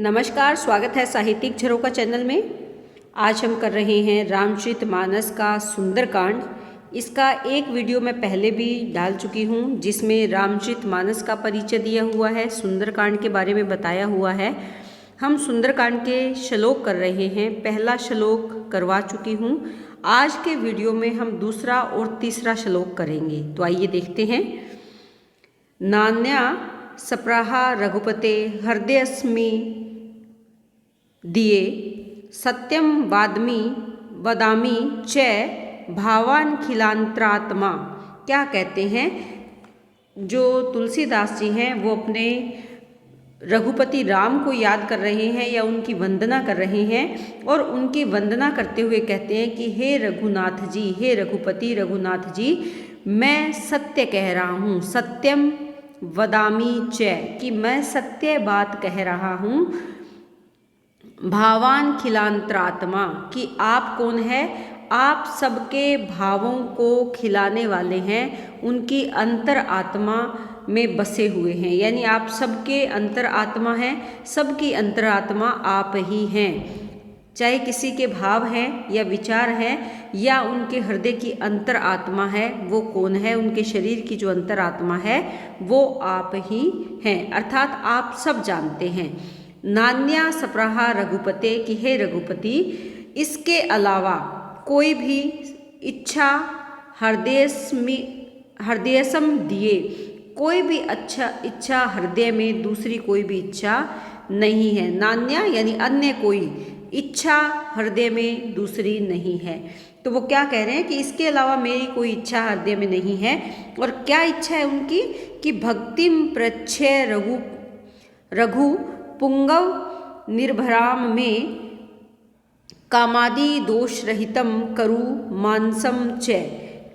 नमस्कार, स्वागत है साहित्यिक झरोखा चैनल में। आज हम कर रहे हैं रामचरितमानस का सुंदरकांड। इसका एक वीडियो मैं पहले भी डाल चुकी हूँ जिसमें रामचरितमानस का परिचय दिया हुआ है, सुंदरकांड के बारे में बताया हुआ है। हम सुंदरकांड के श्लोक कर रहे हैं, पहला श्लोक करवा चुकी हूँ। आज के वीडियो में हम दूसरा और तीसरा श्लोक करेंगे, तो आइए देखते हैं। नान्या सप्राहा रघुपते हृदयस्मि दिए सत्यम वदामि च भावान खिलांत्रात्मा। क्या कहते हैं, जो तुलसीदास जी हैं वो अपने रघुपति राम को याद कर रहे हैं या उनकी वंदना कर रहे हैं, और उनकी वंदना करते हुए कहते हैं कि हे रघुनाथ जी, हे रघुपति रघुनाथ जी, मैं सत्य कह रहा हूँ, सत्यम वदामि च, कि मैं सत्य बात कह रहा हूँ। भावान खिलांत्रात्मा, कि आप कौन है, आप सबके भावों को खिलाने वाले हैं, उनकी अंतर आत्मा में बसे हुए हैं, यानी आप सबके अंतर आत्मा हैं, सबकी अंतर आत्मा आप ही हैं। चाहे किसी के भाव हैं या विचार हैं या उनके हृदय की अंतर आत्मा है, वो कौन है, उनके शरीर की जो अंतर आत्मा है वो आप ही हैं, अर्थात आप सब जानते हैं। नान्या सप्राहा रघुपते, कि हे रघुपति, इसके अलावा कोई भी इच्छा हृदयसम दिए, कोई भी इच्छा हृदय में दूसरी कोई भी इच्छा नहीं है। नान्या यानी अन्य कोई इच्छा हृदय में दूसरी नहीं है। तो वो क्या कह रहे हैं कि इसके अलावा मेरी कोई इच्छा हृदय में नहीं है। और क्या इच्छा है उनकी, कि भक्तिम प्रच्छय रघु पुंगव निर्भराम में कामादि दोष रहितम करु मानसम च।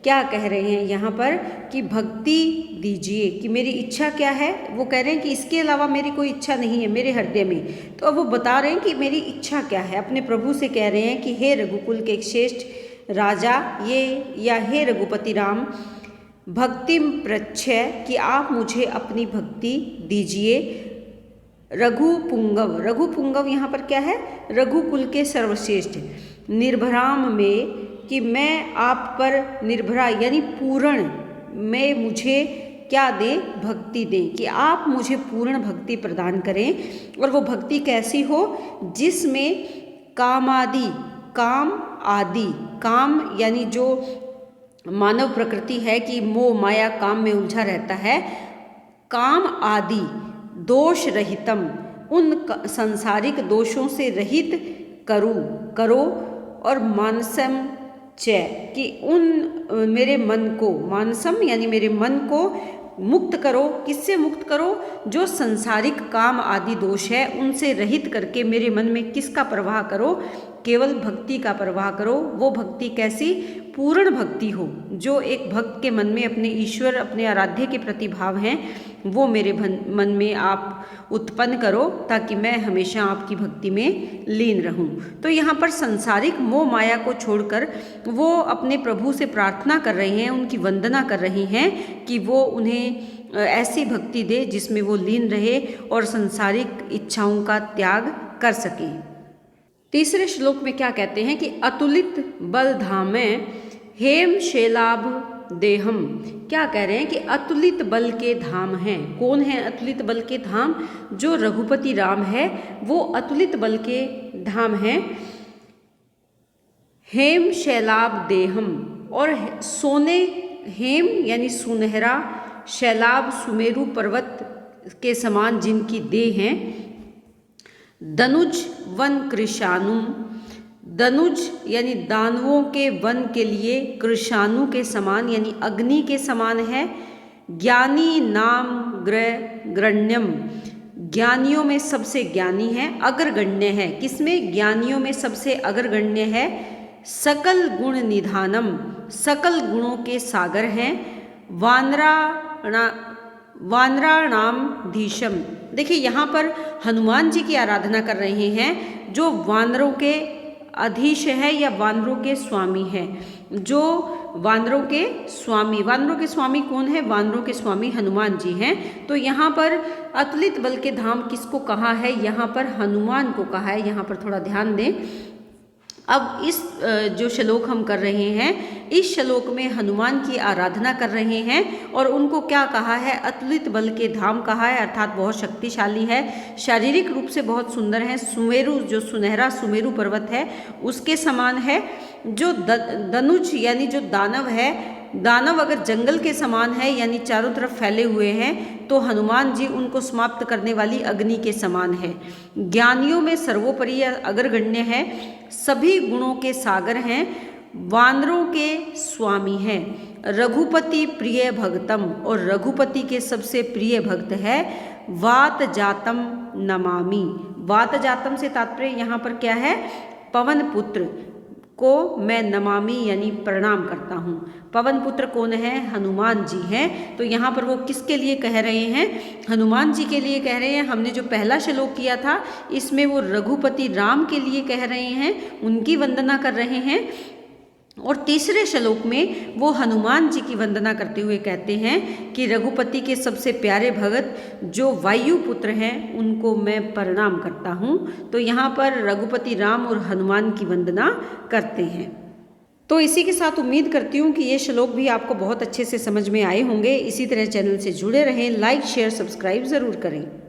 क्या कह रहे हैं यहाँ पर कि भक्ति दीजिए, कि मेरी इच्छा क्या है। वो कह रहे हैं कि इसके अलावा मेरी कोई इच्छा नहीं है मेरे हृदय में। तो अब वो बता रहे हैं कि मेरी इच्छा क्या है, अपने प्रभु से कह रहे हैं कि हे रघुकुल के एक श्रेष्ठ राजा ये, या हे रघुपति राम, भक्तिम प्रच्छय, कि आप मुझे अपनी भक्ति दीजिए। रघुपुंगव यहाँ पर क्या है, रघुकुल के सर्वश्रेष्ठ। निर्भराम में, कि मैं आप पर निर्भरा यानी पूर्ण में मुझे क्या दें, भक्ति दें, कि आप मुझे पूर्ण भक्ति प्रदान करें। और वो भक्ति कैसी हो, जिसमें काम आदि, काम यानी जो मानव प्रकृति है कि मोह माया काम में उलझा रहता है, काम आदि दोष रहितम, उन सांसारिक दोषों से रहित करो। और मानसम च, कि उन मेरे मन को, मानसम यानी मेरे मन को मुक्त करो। किससे मुक्त करो, जो संसारिक काम आदि दोष है उनसे रहित करके मेरे मन में किसका प्रवाह करो, केवल भक्ति का प्रवाह करो। वो भक्ति कैसी, पूर्ण भक्ति हो, जो एक भक्त के मन में अपने ईश्वर, अपने आराध्य के प्रति भाव हैं, वो मेरे मन में आप उत्पन्न करो, ताकि मैं हमेशा आपकी भक्ति में लीन रहूं। तो यहाँ पर संसारिक मोह माया को छोड़कर वो अपने प्रभु से प्रार्थना कर रहे हैं, उनकी वंदना कर रहे हैं कि वो उन्हें ऐसी भक्ति दे जिसमें वो लीन रहे और संसारिक इच्छाओं का त्याग कर सके। तीसरे श्लोक में क्या कहते हैं कि अतुलित बल धामे हेम शैलाभ देहम। क्या कह रहे हैं कि अतुलित बल के धाम हैं। कौन है अतुलित बल के धाम, जो रघुपति राम है वो अतुलित बल के धाम हैं। हेम शैलाभ देहम, और सोने, हेम यानी सुनहरा, शैलाभ सुमेरु पर्वत के समान जिनकी देह हैं। दनुज वन कृशानु, दनुज यानी दानवों के वन के लिए, कृशानु के समान यानी अग्नि के समान है। ज्ञानी नाम ग्रण्यम, ज्ञानियों में सबसे ज्ञानी है, अग्रगण्य है। किसमें, ज्ञानियों में सबसे अग्रगण्य है। सकल गुण निधानम, सकल गुणों के सागर हैं। वानराणाम धीशम, देखिए यहाँ पर हनुमान जी की आराधना कर रहे हैं, जो वानरों के अधीश है या वानरों के स्वामी है। जो वानरों के स्वामी कौन है? वानरों के स्वामी हनुमान जी हैं। तो यहाँ पर अतुलित बल के धाम किसको कहा है? यहाँ पर हनुमान को कहा है। यहाँ पर थोड़ा ध्यान दें। अब इस जो श्लोक हम कर रहे हैं, इस श्लोक में हनुमान की आराधना कर रहे हैं और उनको क्या कहा है? अतुलित बल के धाम कहा है, अर्थात बहुत शक्तिशाली है, शारीरिक रूप से बहुत सुंदर है, सुमेरु जो सुनहरा सुमेरु पर्वत है उसके समान है, जो धनुष यानी जो दानव है, दानव अगर जंगल के समान है यानी चारों तरफ फैले हुए हैं, तो हनुमान जी उनको समाप्त करने वाली अग्नि के समान है, ज्ञानियों में सर्वोपरि अग्रगण्य है, सभी गुणों के सागर हैं, वानरों के स्वामी हैं, रघुपति प्रिय भक्तम, और रघुपति के सबसे प्रिय भक्त है वात जातम नमामि। वात जातम से तात्पर्य यहाँ पर क्या है? पवन पुत्र को मैं नमामि यानी प्रणाम करता हूँ। पवन पुत्र कौन है? हनुमान जी हैं। तो यहाँ पर वो किसके लिए कह रहे हैं? हनुमान जी के लिए कह रहे हैं। हमने जो पहला श्लोक किया था इसमें वो रघुपति राम के लिए कह रहे हैं, उनकी वंदना कर रहे हैं, और तीसरे श्लोक में वो हनुमान जी की वंदना करते हुए कहते हैं कि रघुपति के सबसे प्यारे भगत जो वायु पुत्र हैं उनको मैं प्रणाम करता हूँ। तो यहाँ पर रघुपति राम और हनुमान की वंदना करते हैं। तो इसी के साथ उम्मीद करती हूँ कि ये श्लोक भी आपको बहुत अच्छे से समझ में आए होंगे। इसी तरह चैनल से जुड़े रहें, लाइक शेयर सब्सक्राइब ज़रूर करें।